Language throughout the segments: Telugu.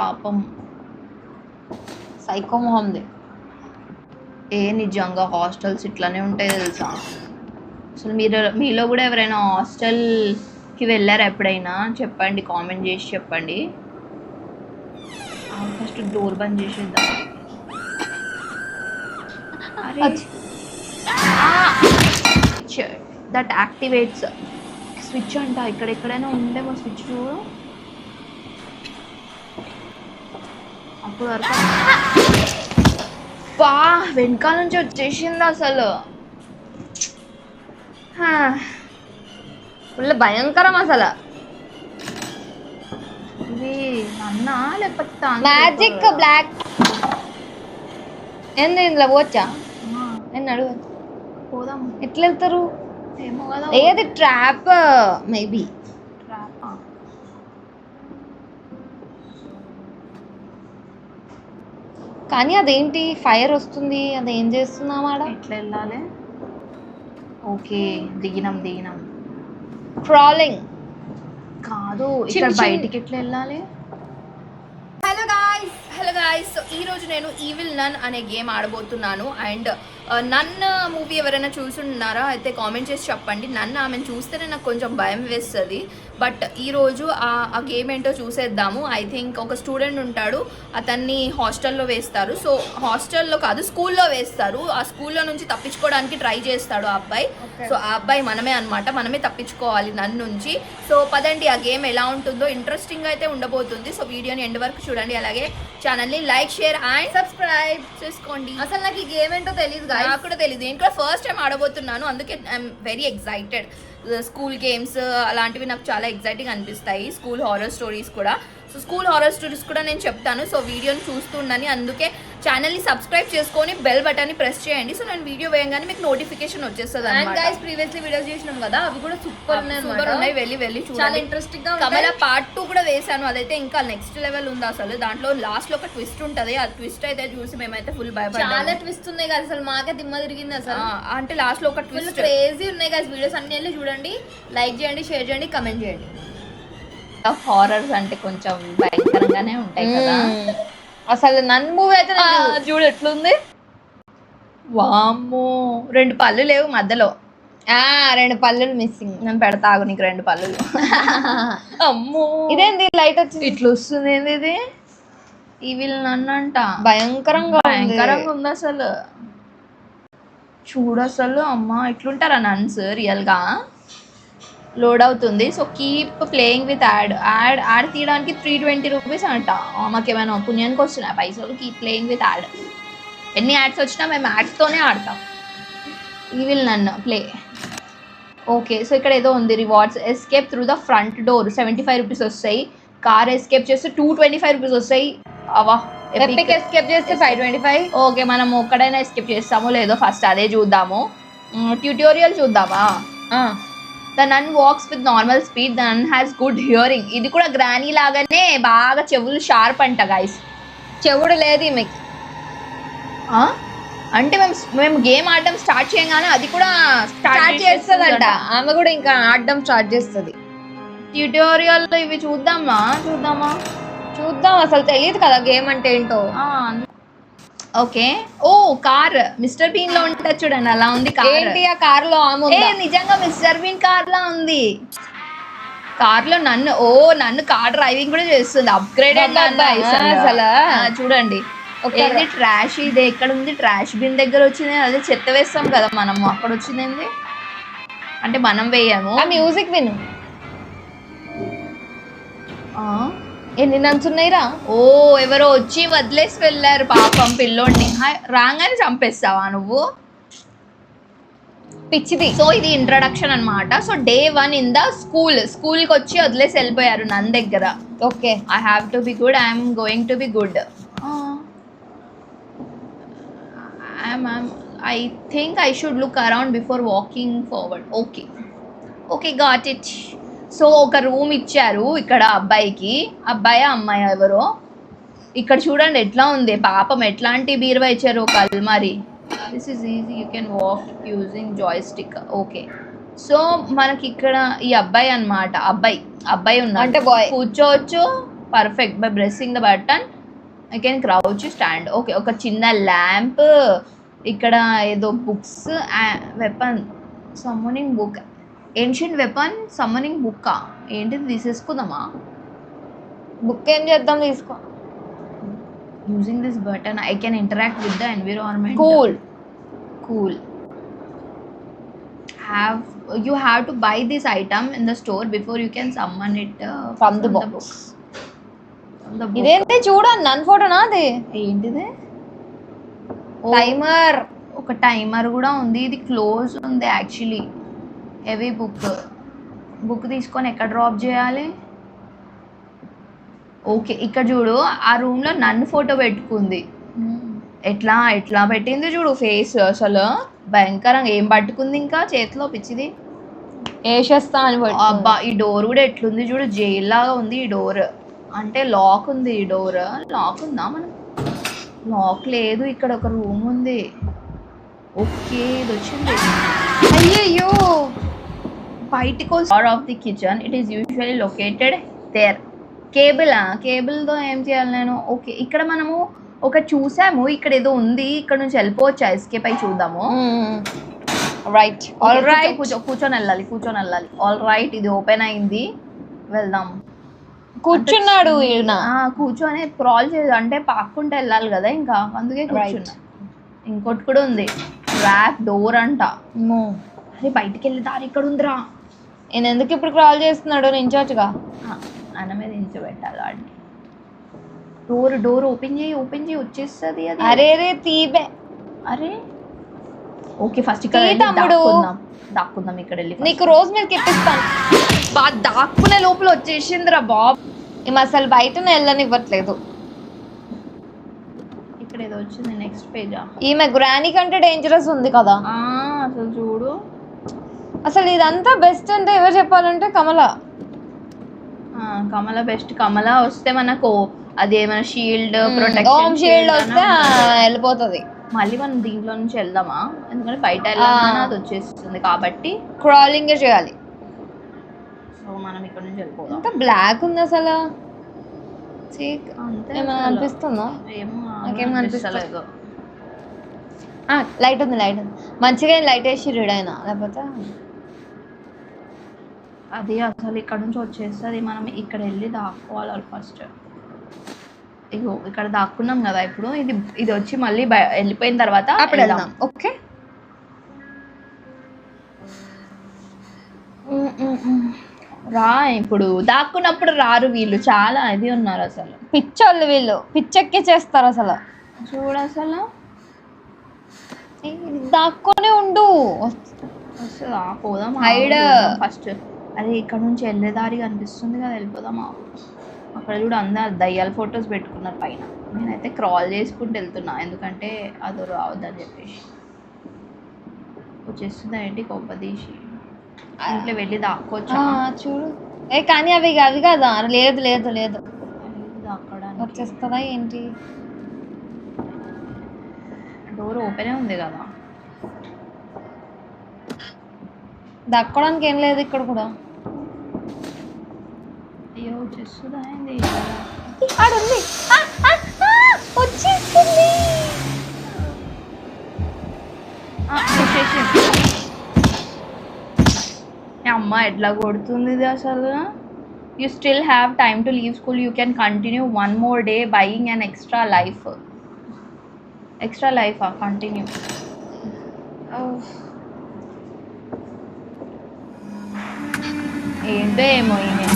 పాపం సైకో మొహంది. నిజంగా హాస్టల్స్ ఇట్లానే ఉంటాయి తెలుసా. అసలు మీలో కూడా ఎవరైనా హాస్టల్కి వెళ్ళారా ఎప్పుడైనా? చెప్పండి, కామెంట్ చేసి చెప్పండి. ఫస్ట్ డోర్ బంద్ చేసేద్దాం. దట్ యాక్టివేట్స్ స్విచ్ అంట. ఎక్కడెక్కడైనా ఉండేమో స్విచ్ చూడు. అప్పుడు వరకు వెనకాల నుంచి వచ్చేసింది అసలు. ఫుల్ భయంకరం అసలు. ఇది అన్నా లేకపోతే మ్యాజిక్ బ్లాక్ ఏంది ఇందులో పోవచ్చా? నేను అడుగు పోదాం. ఎట్లా వెళ్తారు ఏమో కదా. ఏది ట్రాప్ మేబీ. కానీ అదేంటి ఫైర్ వస్తుంది, అదేం చేస్తున్నాం ఆడ? ఎట్లా వెళ్ళాలి? ఓకే దిగినాం. క్రాలింగ్ కాదు, ఇక్కడ బయటికి ఎట్లా వెళ్ళాలి? హలో గాయ్స్, సో ఈరోజు నేను ఈవిల్ నన్ అనే గేమ్ ఆడబోతున్నాను. అండ్ నన్ మూవీ ఎవరైనా చూసున్నారా అయితే కామెంట్ చేసి చెప్పండి. నన్ను ఆమెను చూస్తేనే నాకు కొంచెం భయం వేస్తుంది. బట్ ఈరోజు ఆ గేమ్ ఏంటో చూసేద్దాము. ఐ థింక్ ఒక స్టూడెంట్ ఉంటాడు, అతన్ని హాస్టల్లో వేస్తారు. సో హాస్టల్లో కాదు, స్కూల్లో వేస్తారు. ఆ స్కూల్లో నుంచి తప్పించుకోవడానికి ట్రై చేస్తాడు ఆ అబ్బాయి. సో ఆ అబ్బాయి మనమే అనమాట, మనమే తప్పించుకోవాలి నన్ను నుంచి. సో పదండి, ఆ గేమ్ ఎలా ఉంటుందో ఇంట్రెస్టింగ్ అయితే ఉండబోతుంది. సో వీడియోని ఎండ్ వరకు చూడండి. అలాగే ఛానల్ని లైక్, షేర్ అండ్ సబ్స్క్రైబ్ చేసుకోండి. అసలు నాకు ఈ గేమ్ ఏంటో తెలియదు, నాకు కూడా తెలియదు. నేను కూడా ఫస్ట్ టైం ఆడబోతున్నాను, అందుకే I'm very excited. School games అలాంటివి నాకు చాలా ఎక్సైటింగ్ అనిపిస్తాయి. స్కూల్ హారర్ స్టోరీస్ కూడా. సో స్కూల్ హారర్ స్టోరీస్ కూడా నేను చెప్తాను. సో వీడియోని చూస్తుండని, అందుకే ఛానల్ని సబ్స్క్రైబ్ చేసుకొని బెల్ బటన్ని ప్రెస్ చేయండి. సో నేను వీడియో వేయగానే మీకు నోటిఫికేషన్ వచ్చేస్తుంది అన్నమాట. ప్రీవియస్లీ వీడియోస్ చేసినాం కదా, అవి కూడా సూపర్ ఉన్నాయి. వెళ్ళి చూడండి, చాలా ఇంట్రెస్టింగ్ గా. కమల పార్ట్ 2 కూడా వేసాను, అదైతే ఇంకా నెక్స్ట్ లెవెల్ ఉంది అసలు. దాంట్లో లాస్ట్ లో ఒక ట్విస్ట్ ఉంటది. ఆ ట్విస్ట్ అయితే చూసి మేమైతే ఫుల్ భయపడ్డాము. చాలా ట్విస్ట్ ఉన్నాయి కదా, అసలు మాకే దిమ్మ తిరిగింది అసలు. అంటే లాస్ట్ లో ఒక ట్విస్ట్ క్రేజీ ఉన్నాయి కదా. వీడియోస్ అన్ని వెళ్ళి చూడండి, లైక్ చేయండి, షేర్ చేయండి, కమెంట్ చేయండి. హారర్స్ అంటే కొంచెం భయంకరంగానే ఉంటాయి కదా. అసలు నన్ను మూవీ అయితే చూడు ఎట్లుంది. వామ్మో, 2 పళ్ళు లేవు మధ్యలో. 2 పళ్ళులు మిస్సింగ్. నేను పెడతాగు నీకు 2 పళ్ళు. అమ్మో, ఇదేంది లైట్ వచ్చింది ఇట్లా వస్తుంది. ఏంది ఇది? ఈవిల్ నన్ అంట. భయంకరంగా ఉంది అసలు. చూడు అసలు, అమ్మ ఇట్లుంటారా నన్స్ రియల్ గా? లోడ్ అవుతుంది. So keep playing with add తీయడానికి 320 రూపీస్ అంట. మాకేమైనా పుణ్యానికి వస్తున్నాయి పైసలు. Keep playing with add. ఎన్ని యాడ్స్ వచ్చినా మేము యాడ్స్తోనే ఆడతాం. ఈవిల్ నన్ను ప్లే. ఓకే, సో ఇక్కడ ఏదో ఉంది, rewards. Escape through the front door 75 rupees వస్తాయి. కార్ ఎస్కేప్ చేస్తే 225 రూపీస్ వస్తాయి. అవా, ఎపిక్ ఎస్కేప్ చేస్తే 525. ఓకే, మనం ఒక్కడైనా ఎస్కేప్ చేస్తామో లేదో ఫస్ట్ అదే చూద్దాము. ట్యూటోరియల్ చూద్దామా? The nun walks with normal speed, the nun has good hearing. ఇది కూడా గ్రానీ లాగానే బాగా చెవులు షార్ప్ అంట గైస్. చెవుడు లేదు మీకు అంటే మేము గేమ్ ఆడడం స్టార్ట్ చేయగానే అది కూడా స్టార్ట్ చేస్తుందంట. ఆమె కూడా ఇంకా ఆడడం స్టార్ట్ చేస్తుంది. ట్యూటోరియల్ ఇవి చూద్దాం. అసలు తెలియదు కదా గేమ్ అంటే ఏంటో. ఓకే, ఓ కార్ మిస్టర్ బీన్ లో ఉంటుంది చూడండి, అలా ఉంది కార్. ఏంటి ఆ కార్ లో? నిజంగా మిస్టర్ బీన్ కార్ లా ఉంది. కార్ లో నన్ను కార్ డ్రైవింగ్ కూడా చేస్తుంది. అప్గ్రేడెడ్ అసలు. చూడండి, ఏంది ట్రాష్. ఇది ఎక్కడ ఉంది? ట్రాష్ బిన్ దగ్గర వచ్చింది. అదే చెత్త వేస్తాం కదా మనము, అక్కడ వచ్చింది ఏంది అంటే మనం వేయము. ఆ మ్యూజిక్ విను. ఎన్ని నన్సున్నాయిరా? ఎవరో వచ్చి వదిలేసి వెళ్ళారు పాపం పిల్లోడిని. రాగానే చంపేస్తావా నువ్వు? పిచ్చిది. సో ఇది ఇంట్రడక్షన్ అన్నమాట. సో డే 1 ఇన్ ద స్కూల్కి వచ్చి వదిలేసి వెళ్ళిపోయారు నన్ను దగ్గర. Okay, I have to be good, I'm going to be good. I think I should look around before walking forward. Okay got it. So ఒక రూమ్ ఇచ్చారు ఇక్కడ అబ్బాయికి. అమ్మాయి ఎవరో. ఇక్కడ చూడండి ఎట్లా ఉంది పాపం. ఎట్లాంటి బీరువా ఇచ్చారు, ఒక అల్మారీ. This is easy, you can walk using joystick. Okay, so మనకి ఇక్కడ ఈ అబ్బాయి అన్నమాట. అబ్బాయి ఉన్నాడు అంటే బాయ్. కూర్చోవచ్చు, perfect. By pressing the button I can crouch stand. Okay, ఒక చిన్న ల్యాంప్, ఇక్కడ ఏదో books, weapon, summoning book, ancient weapon, summoning బుక్కా ఏంటిది? తీసేసుకుందామా? బుక్ ఏం చేద్దాం, తీసుకో. Using this button I can interact with the environment. Cool. You have to buy this item in the store before you can summon it From the box. From the book. ఇదేంటి చూడండి, నన్ను ఫోటోనా అది? ఏంటిది? టైమర్. ఒక టైమర్ కూడా ఉంది. ఇది క్లోజ్ ఉంది యాక్చువల్లీ. హెవీ బుక్ తీసుకొని ఎక్కడ డ్రాప్ చేయాలి? ఓకే, ఇక్కడ చూడు, ఆ రూమ్లో నన్ను ఫోటో పెట్టుకుంది. ఎట్లా పెట్టింది చూడు ఫేస్, అసలు భయంకరంగా. ఏం పట్టుకుంది ఇంకా చేతిలో పిచ్చిది? వేసేస్తా అని పట్టుకుంది. అబ్బా, ఈ డోర్ కూడా ఎట్లుంది చూడు, జైల్ లాగా ఉంది ఈ డోర్. అంటే లాక్ ఉంది ఈ డోర్. లాక్ ఉందా? మనం లాక్ లేదు. ఇక్కడ ఒక రూమ్ ఉంది. ఓకే, ఇది వచ్చింది. అయ్యయ్యో, బయటికి off the kitchen. It is usually located there. కేబుల్తో ఏం చేయాలి నేను? ఓకే, ఇక్కడ మనము చూసాము, ఇక్కడ ఏదో ఉంది, ఇక్కడ నుంచి వెళ్ళిపోవచ్చా? ఎస్కేప్ అయి చూద్దాము. Right, all right. కూర్చొని వెళ్ళాలి. ఆల్ రైట్, ఇది ఓపెన్ అయింది, వెళ్దాం. కూర్చున్నాడు ఈయన. కూర్చొని క్రాల్ చేయాలి అంటే పాక్కుంటే వెళ్ళాలి కదా, ఇంకా అందుకే కూర్చున్నా. ఇంకోటి కూడా ఉంది, ర్యాప్ డోర్ అంట. అరే, బయటికి వెళ్ళి దారి ఇక్కడ ఉందిరా. నేను ఎందుకు ఇప్పుడు క్రాల్ చేస్తున్నాడు? నించోచ్చుగా. అన్న మీద నించోబెట్టాలి వాడిని. డోర్ ఓపెన్ చేయి వచ్చేస్తుంది అది. అరే తీబే. అరే ఓకే, ఫస్ట్ ఇక్కడ దాక్కుందాం. ఇక్కడ వెళ్ళి నీకు రోజు మీదకి ఎప్పిస్తాను. దాక్కునే లోపల వచ్చేసిందిరా బాబ్. ఈమె అసలు బయట వెళ్ళనివ్వట్లేదు. ఇక్కడ ఏదో వచ్చింది, నెక్స్ట్ పేజా? ఈమె గ్రానీ కంటే డేంజరస్ ఉంది కదా. అసలు చూడు, అసలు ఇదంతా బెస్ట్ అంటే ఎవరు చెప్పాలంటే కమల బెస్ట్. కమల వస్తే మనకు అదేమైనా షీల్డ్, ప్రొటెక్షన్ షీల్డ్ వస్తే వెళ్ళిపోతుంది. మళ్ళీ మనం దీంట్లో నుంచి వెళ్దామా? ఎందుకంటే బయట వెళ్ళాలన్నా అది వచ్చేస్తుంది కాబట్టి క్రాలింగ్ చేయాలి. సో మనం ఇక్కడ నుంచి వెళ్ళిపోదాం. ఇంకా బ్లాక్ ఉంది అసలు. అంతే అనిపిస్తుందా? నాకేం అనిపిస్తలేదు. లైట్ ఉంది మంచిగా లైట్ వేసి రీడ్ అయినా, లేకపోతే అది అసలు ఇక్కడ నుంచి వచ్చేస్తుంది. మనం ఇక్కడ వెళ్ళి దాక్కోవాలి ఫస్ట్. ఇగో ఇక్కడ దాక్కున్నాం కదా, ఇప్పుడు ఇది వచ్చి మళ్ళీ వెళ్ళిపోయిన తర్వాత అప్పుడు వెళ్దాం. ఓకే, రా. ఇప్పుడు దాక్కున్నప్పుడు రారు వీళ్ళు, చాలా ఇది ఉన్నారు అసలు. పిచ్చోళ్ళు వీళ్ళు, పిచ్చెక్కి చేస్తారు అసలు. చూడు అసలు దాక్కొని ఉండు. వస్తుందా? పోదాం హైడ్ ఫస్ట్. అదే ఇక్కడ నుంచి వెళ్ళేదారి కనిపిస్తుంది కదా, వెళ్ళిపోదామా? అక్కడ కూడా అందరు దయ్యాల ఫొటోస్ పెట్టుకున్నారు పైన. నేనైతే క్రాల్ చేసుకుంటూ వెళ్తున్నా, ఎందుకంటే అది రావద్దని చెప్పేసి. వచ్చేస్తుంది ఏంటి కొంపదీసి. ఇంట్లో వెళ్ళి దాక్కోవచ్చా? చూడు. కానీ అవి కదా. లేదు దాక్కోవడానికి వచ్చేస్తుందా ఏంటి? డోర్ ఓపెనే ఉంది కదా. దక్కోవడానికి ఏం లేదు ఇక్కడ కూడా. అయ్యో, వచ్చేస్తుందా ఏంది? ఆడుంది, వచ్చేస్తుంది. అమ్మ ఎట్లా కొడుతుంది ఇది అసలు. You still have time to leave school. You can continue one more day buying an extra life. Continue. ఏంటో ఏమో ఈమె.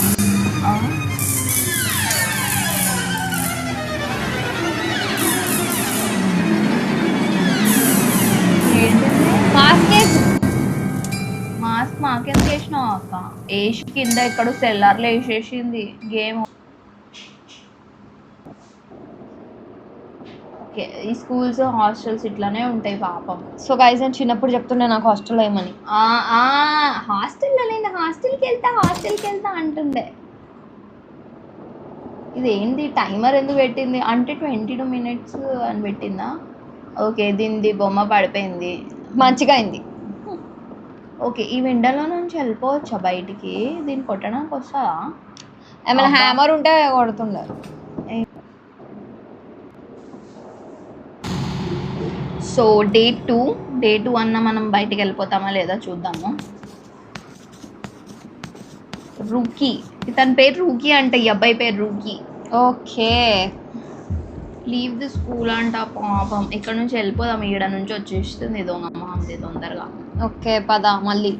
మాస్క్ మాకెందుకు వేసినావు అక్క? వేసి కింద ఎక్కడ సెల్లార్లో వేసేసింది గేమ్. ఓకే, ఈ స్కూల్స్ హాస్టల్స్ ఇట్లానే ఉంటాయి పాపం. సో గైస్, నేను చిన్నప్పుడు చెప్తుండే నాకు హాస్టల్లో ఏమని. హాస్టల్లో నేను హాస్టల్కి వెళ్తా అంటుండే. ఇదేంటి టైమర్ ఎందుకు పెట్టింది అంటే 22 minutes అని పెట్టిందా? ఓకే, దీనిది బొమ్మ పడిపోయింది, మంచిగా అయింది. ఓకే, ఈ విండోలో నుంచి వెళ్ళిపోవచ్చా బయటికి? దీన్ని కొట్టడానికి వస్తుందా? ఏమైనా హ్యామర్ ఉంటే కొడుతుండే. సో డే టూ అన్న మనం బయటికి వెళ్ళిపోతామా లేదా చూద్దాము. రూకీ, ఇతని పేరు రూకీ అంట, ఈ అబ్బాయి పేరు rookie. Okay leave the school అంట. పాపం ఇక్కడ నుంచి వెళ్ళిపోదాం, ఈడ నుంచి వచ్చేస్తుంది దొంగమ్మ తొందరగా. ఓకే పద. మళ్ళీ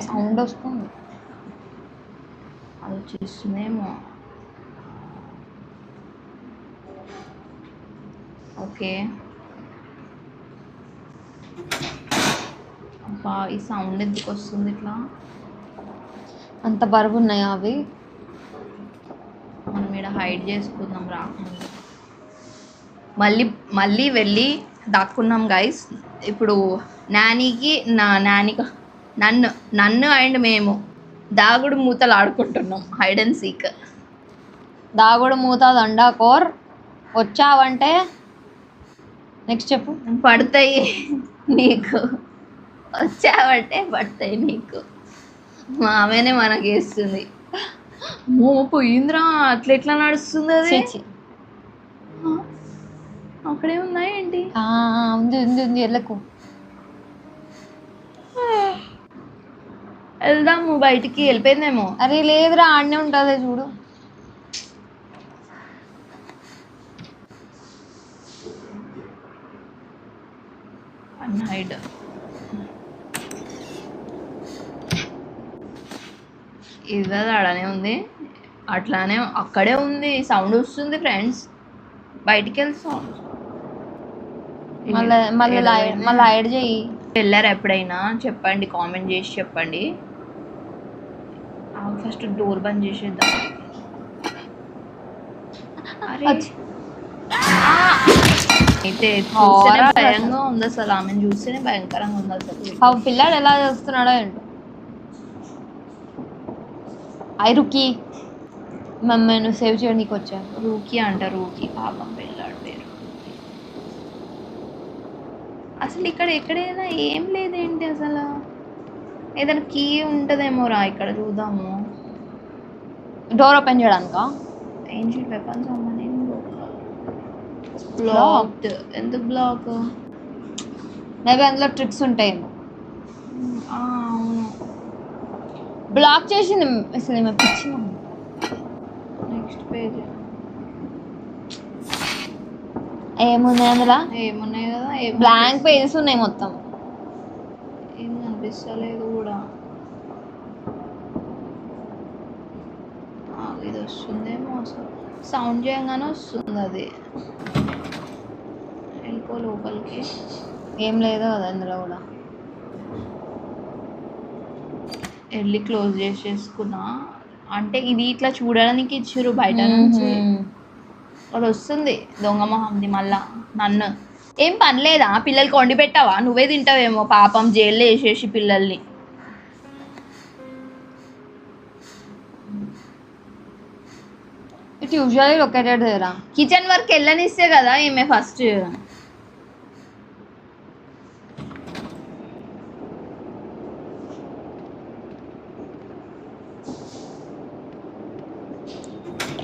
సౌండ్ వస్తుంది, అది వచ్చేస్తుందేమో. ఓకే అబ్బా, ఈ సౌండ్ ఎందుకు వస్తుంది ఇట్లా? అంత బరువు ఉన్నాయా అవి? మనం ఇక్కడ హైడ్ చేసుకుందాం రాకుండా. మళ్ళీ వెళ్ళి దాక్కున్నాం గైస్. ఇప్పుడు నానికి నన్ను అండ్ మేము దాగుడు మూతలు ఆడుకుంటున్నాం, హైడ్ అండ్ సీక్. దాగుడు మూత దండాకోర్. వచ్చావంటే నెక్స్ట్ చెప్పు. పడతాయి నీకు, వచ్చావంటే పడతాయి నీకు. మా ఆమెనే మనకి వేస్తుంది. మో పోయిందిరా, ఎట్లా నడుస్తుంది అది? చీచి. అక్కడే ఉన్నాయి ఏంటి? ఉంది ఉంది ఉంది, వెళ్ళకు. వెళ్దాము బయటికి, వెళ్ళిపోయిందేమో. అరే లేదురా, ఆడనే ఉంటుంది చూడు. హైడ్ ఇది ఆడనే ఉంది, అట్లానే అక్కడే ఉంది. సౌండ్ వస్తుంది ఫ్రెండ్స్, బయటికి వెళ్ళి సౌండ్. మళ్ళీ హైడ్ చెయ్యి. వెళ్ళారు ఎప్పుడైనా చెప్పండి, కామెంట్ చేసి చెప్పండి. ఫస్ట్ డోర్ బంద్ చేసేద్దాం. అరే అయితే చూస్తేనే భయంగా ఉంది అసలు, ఆమెను చూస్తేనే భయంకరంగా ఉంది అసలు. పిల్లాడు ఎలా చేస్తున్నాడో ఏంటో. ఐ రుకీ, మమ్మల్ని సేవ్ చేయడానికి వచ్చాను. రూకీ అంట, రూకీ పాపం పిల్లాడు పేరు. అసలు ఇక్కడ ఎక్కడైనా ఏం లేదేంటి అసలు? ఏదైనా కీ ఉంటుందేమో రా, ఇక్కడ చూద్దాము. డోర్ ఓపెన్ చేయడానికా? ఏన్షియంట్ వెపన్స్ అమ్మని బ్లాక్డ్. ఎందుకు బ్లాక్? మేబీ అందులో ట్రిక్స్ ఉంటాయేమో. అవును, బ్లాక్ చేసింది అసలు. ఏమో పిచ్చింది. నెక్స్ట్ పేజ్ ఏమున్నాయి అందులో? ఏమున్నాయి కదా, బ్లాంక్ పేజెస్ ఉన్నాయి మొత్తం. ఏం కనిపిస్తలేదు కూడా. ఇది వస్తుందేమో అసలు, సౌండ్ చేయగానే వస్తుంది అది. వెళ్ళిపో లోపలికి. ఏం లేదు కదా అందులో కూడా. వెళ్ళి క్లోజ్ చేసేసుకున్నా. అంటే ఇది ఇట్లా చూడడానికి ఇచ్చారు బయట నుంచి. అది వస్తుంది దొంగ మొహంది మళ్ళా. నన్ను ఏం పనిలేదా? పిల్లలకి వండి పెట్టావా? నువ్వే తింటావేమో పాపం, జైల్లో వేసేసి పిల్లల్ని. ఇట్ యూజువల్లీ లొకేటెడ్ దేరా. కిచెన్ వర్క్ వెళ్ళనిస్తే కదా ఈమె ఫస్ట్.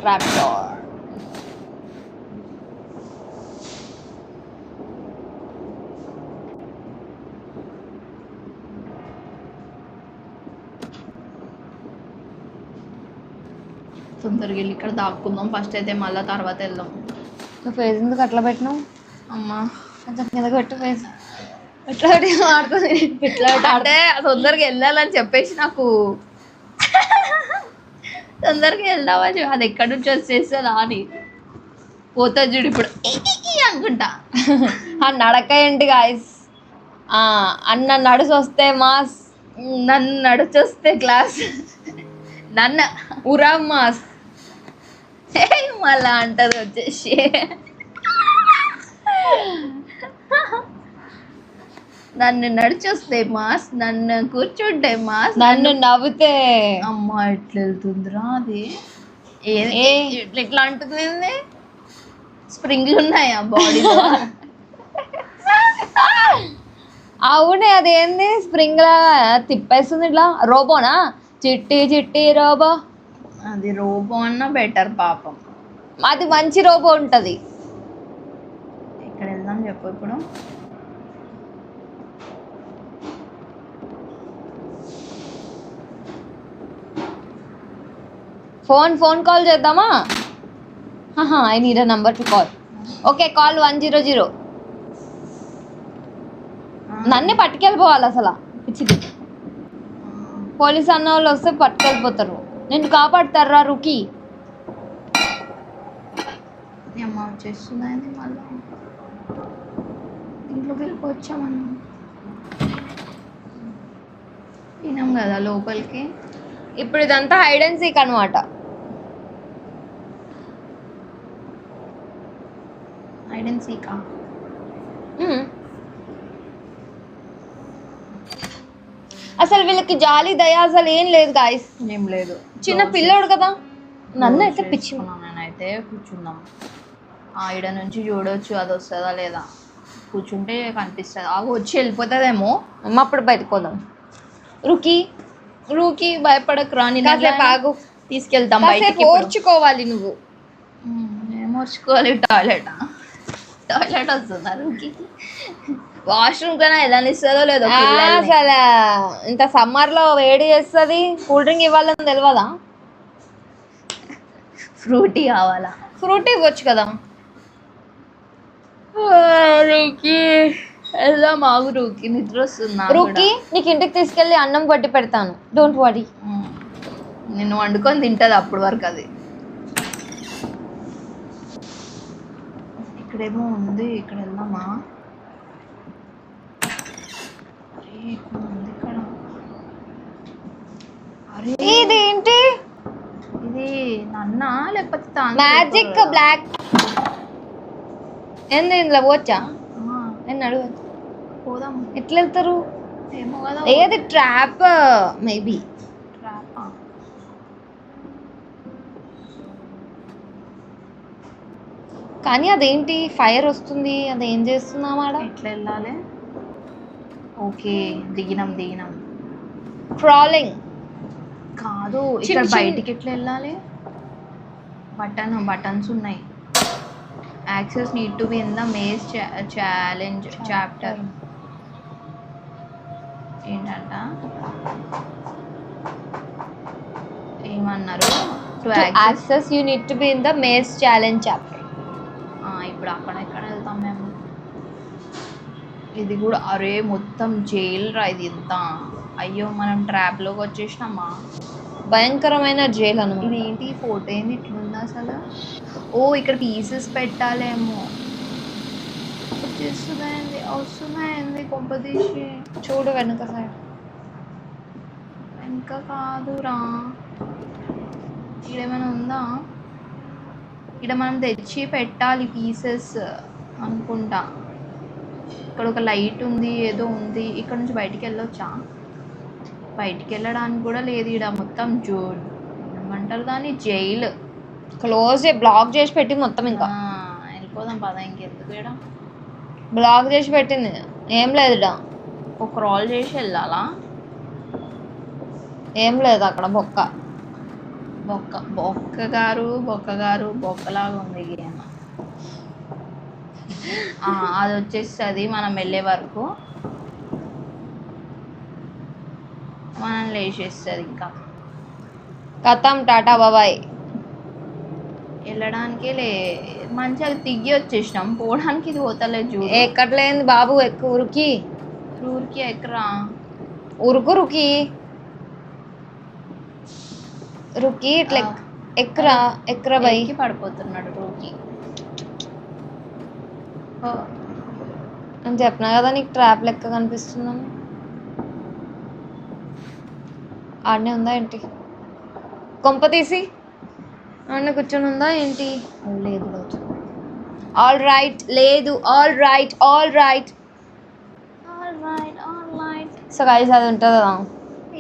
Trap door. తొందరగా వెళ్ళి ఇక్కడ దాక్కుందాం ఫస్ట్ అయితే, మళ్ళీ తర్వాత వెళ్దాం. నువ్వు ఫేస్ ఎందుకు అట్లా పెట్టినావు? అమ్మా కొంచెం కిందకి పెట్టు ఫేస్. ఎట్లా ఆడుతుంది ఇట్లా అంటే తొందరగా వెళ్ళాలని చెప్పేసి నాకు తొందరగా వెళ్దామని. అది ఎక్కడి నుంచి వచ్చేస్తుందా అని పోతా చూడు ఇప్పుడు అనుకుంటా. ఆ నడక ఏంటి గాయస్? అన్న నడుసు వస్తే మాస్, నన్ను నడిచొస్తే క్లాస్, నన్ను ఉరా మాస్. మళ్ళా అంటది వచ్చేసి. నన్ను నడిచొస్తే మాస్, నన్ను కూర్చుంటే మాస్, నన్ను నవ్వుతే అమ్మ ఎట్లా వెళ్తుందిరా అది? ఎట్లా అంటుంది? స్ప్రింగ్లు ఉన్నాయా బాడీలో? అవునే, అదేంది స్ప్రింగ్ లా తిప్పేస్తుంది ఇట్లా. రోబోనా? చిట్టి చిట్టి రోబో. అది రోబో అన్న బెటర్ పాపం. అది మంచి రోబో ఉంటుంది. ఇక్కడ వెళ్దాం చెప్పు ఇప్పుడు. ఫోన్ కాల్ చేద్దామా? I need a number to call. Okay call 100. నన్నే పట్టుకెళ్ళిపోవాలి అసలు పిచ్చిది. పోలీస్ అన్న వాళ్ళు వస్తే పట్టుకెళ్ళిపోతారు. నిన్ను కాపాడుతారా రుకి? అమ్మ వచ్చేస్తుందండి మళ్ళీ. ఇంట్లోకి వెళ్ళిపోవచ్చామన్నా వినాం కదా లోపలికి. ఇప్పుడు ఇదంతా హైడ్ అండ్ సీక్ అనమాట. హైడ్ అండ్ సీకా? అసలు వీళ్ళకి జాలి దయ అసలు ఏం లేదు గాయస్. ఏం లేదు, చిన్న పిల్లోడు కదా. నన్ను అయితే పిచ్చి. నేనైతే కూర్చుందాం. ఈడ నుంచి చూడవచ్చు అది వస్తుందా లేదా. కూర్చుంటే కనిపిస్తుంది. వచ్చి వెళ్ళిపోతుందేమో. అమ్మ అప్పుడు బయటకు పోదాం. రూకి భయపడకు రాని. కాసేపు ఆగు, తీసుకెళ్తాం బయటికి. ఓర్చుకోవాలి నువ్వు. ఏం ఓర్చుకోవాలి? టాయిలెట్ వస్తుందా రూకి? వాష్రూమ్ కన్నా ఎలా ఇస్తుందో లేదో. అసలు ఇంత సమ్మర్ లో వేడి చేస్తుంది. కూల్ డ్రింక్ ఇవ్వాలని తెలియదా? ఫ్రూటీ కావాలా? ఫ్రూటీ ఇవ్వచ్చు కదా. రూకి వెళ్దాం ఆగు. రూకి నిద్ర వస్తుంది. రూకి నీకు ఇంటికి తీసుకెళ్ళి అన్నం పట్టి పెడతాను, డోంట్ వరీ. నేను వండుకొని తింటది అప్పటి వరకు. అది ఇక్కడేమో ఉంది, ఇక్కడ వెళ్దామా? అరే ఇదేంటి? ఇది నన్న లేకపోతే మ్యాజిక్ బ్లాక్ ఏంది? ఇందులో పోవచ్చా? నేను అడుగు. పోదాం. ఎట్లా వెళ్తారు? ఏమో కదా. ఏది ట్రాప్ మేబీ. ట్రాపా? కానీ అదేంటి ఫైర్ వస్తుంది, అదేం చేస్తున్నాం ఆడ? ఎట్లా వెళ్ళాలి? ఓకే దిగినాం. క్రాలింగ్ కాదు, ఇక్కడ బయటికి ఎట్లా వెళ్ళాలి? బటన్స్ ఉన్నాయి. Access need to be in the maze challenge chapter. ఏంటంట ఏమన్నారు? To access you need to be in the maze challenge chapter. ఇప్పుడు అక్కడ ఎక్కడ వెళ్తాం మేము? ఇది కూడా అరే మొత్తం జైల్ రా ఇది. ఎంత అయ్యో మనం ట్రాప్లోకి వచ్చేసినామా? భయంకరమైన జైలు అనమాట. ఇది ఏంటి ఫోటో ఏంది ఇట్లుంది అసలు? ఓ ఇక్కడ పీసెస్ పెట్టాలేమో. వస్తున్నాయండి కొంపదీసి. చూడు వెనుక సైడ్. వెనుక కాదురా, ఇక్కడేమైనా ఉందా? ఇక్కడ మనం తెచ్చి పెట్టాలి పీసెస్ అనుకుంటా. ఇక్కడ ఒక లైట్ ఉంది, ఏదో ఉంది. ఇక్కడ నుంచి బయటికి వెళ్ళొచ్చా? బయటికి వెళ్ళడానికి కూడా లేదు. ఇక్కడ మొత్తం ఏమంటారు దాన్ని, జైలు. క్లోజ్ బ్లాక్ చేసి పెట్టి మొత్తం. ఇంకా వెళ్ళిపోదాం పద. ఇంకెందుకు ఇక్కడ బ్లాక్ చేసి పెట్టింది. ఏం లేదు ఇక్కడ. ఒక క్రాల్ చేసి వెళ్ళాలా? ఏం లేదు అక్కడ. బొక్కలాగా ఉంది గేమ్. అది వచ్చేస్తుంది మనం వెళ్ళే వరకు. మనం లేచేస్తుంది. ఇంకా కథం టాటా బాబాయ్. వెళ్ళడానికే మంచిగా తిరిగి వచ్చేసినాం. పోవడానికి ఇది పోతలేదు చూడు. ఎక్కట్లేదు బాబు. ఎక్కువ ఉరికి ఎక్కరా. రుకి ఇట్లా ఎక్కరా బైకి పడిపోతున్నాడు రూకి. అని చెప్పినా కదా నీకు ట్రాప్ లెక్క కనిపిస్తుందని. ఆడనే ఉందా ఏంటి? కొంప తీసి ఆడనే కూర్చొని ఉందా ఏంటి? లేదు. All right. లేదు. All right. సో గైస్ అది ఉంటుంది కదా.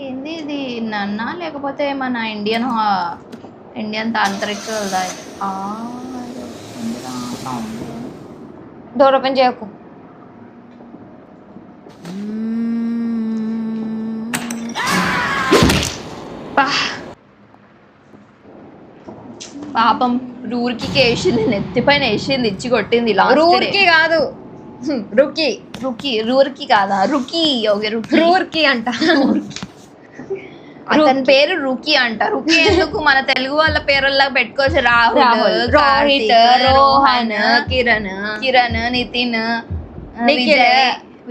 ఏంది ఇది? నన్నా లేకపోతే మన ఇండియన్ తాంత్రిక డోర్ ఓపెన్ చేయకు. పాపం రూర్కి వేసింది, నెత్తిపైన వేసింది, ఇచ్చి కొట్టింది లాస్ట్ రూర్కి కాదు, రుకి. రూర్కి కాదా, రుకి. ఓకే రుకి. రూర్కి అంట. అతని పేరు రుకి అంట. రుకి ఎందుకు మన తెలుగు వాళ్ళ పేరుల్లా పెట్టుకోవచ్చు. రాహుల్, రోహిత్, కార్తీక్, రోహన్, కిరణ్, నితిన్, నిఖిల్,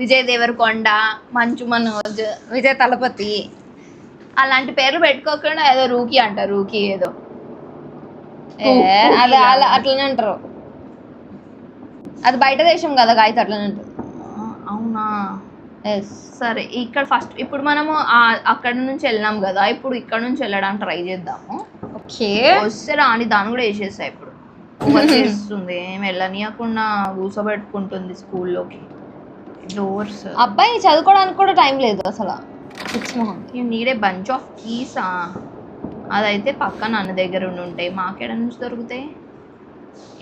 విజయ్ దేవరకొండ, మంచు మనోజ్, విజయ్ తలపతి, అలాంటి పేర్లు పెట్టుకోకుండా ఏదో రూకీ అంట. రూకీ ఏదో అది అట్లనే అంటారు. అది బయట దేశం కదా గాయత్రి, అట్లనే అంటారు. అవునా? ఎస్. సరే, ఇక్కడ ఫస్ట్ ఇప్పుడు మనము అక్కడ నుంచి వెళ్ళాం కదా, ఇప్పుడు ఇక్కడ నుంచి వెళ్ళడానికి ట్రై చేద్దాము. ఓకే, వస్తే రాని దాన్ని కూడా వేసేస్తా. ఇప్పుడు చేస్తుంది, ఏం వెళ్ళనీయకుండా కూసబెట్టుకుంటుంది స్కూల్లోకి. డోర్స్, అబ్బాయి చదువుకోవడానికి కూడా టైం లేదు అసలు. You need a bunch of కీసా. అదైతే పక్కన అన్న దగ్గర ఉండి ఉంటాయి, మాకెడ నుంచి దొరుకుతాయి.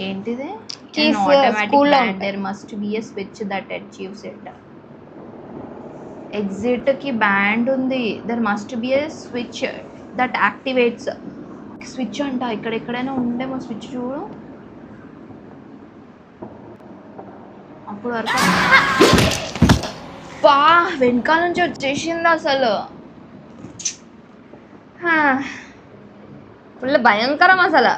ఏంటిది? Keys school-లో ఉంటాయి. There must be a switch that achieves it. Exit కి బ్యాండ్ ఉంది. There must be a switch that activates. Switch అంట, ఇక్కడ ఎక్కడైనా ఉండేమో స్విచ్. చూడు అప్పుడు వరకు. బా, వెనకాల నుంచి వచ్చేసింది అసలు. ఫుల్ భయంకరం అసలు.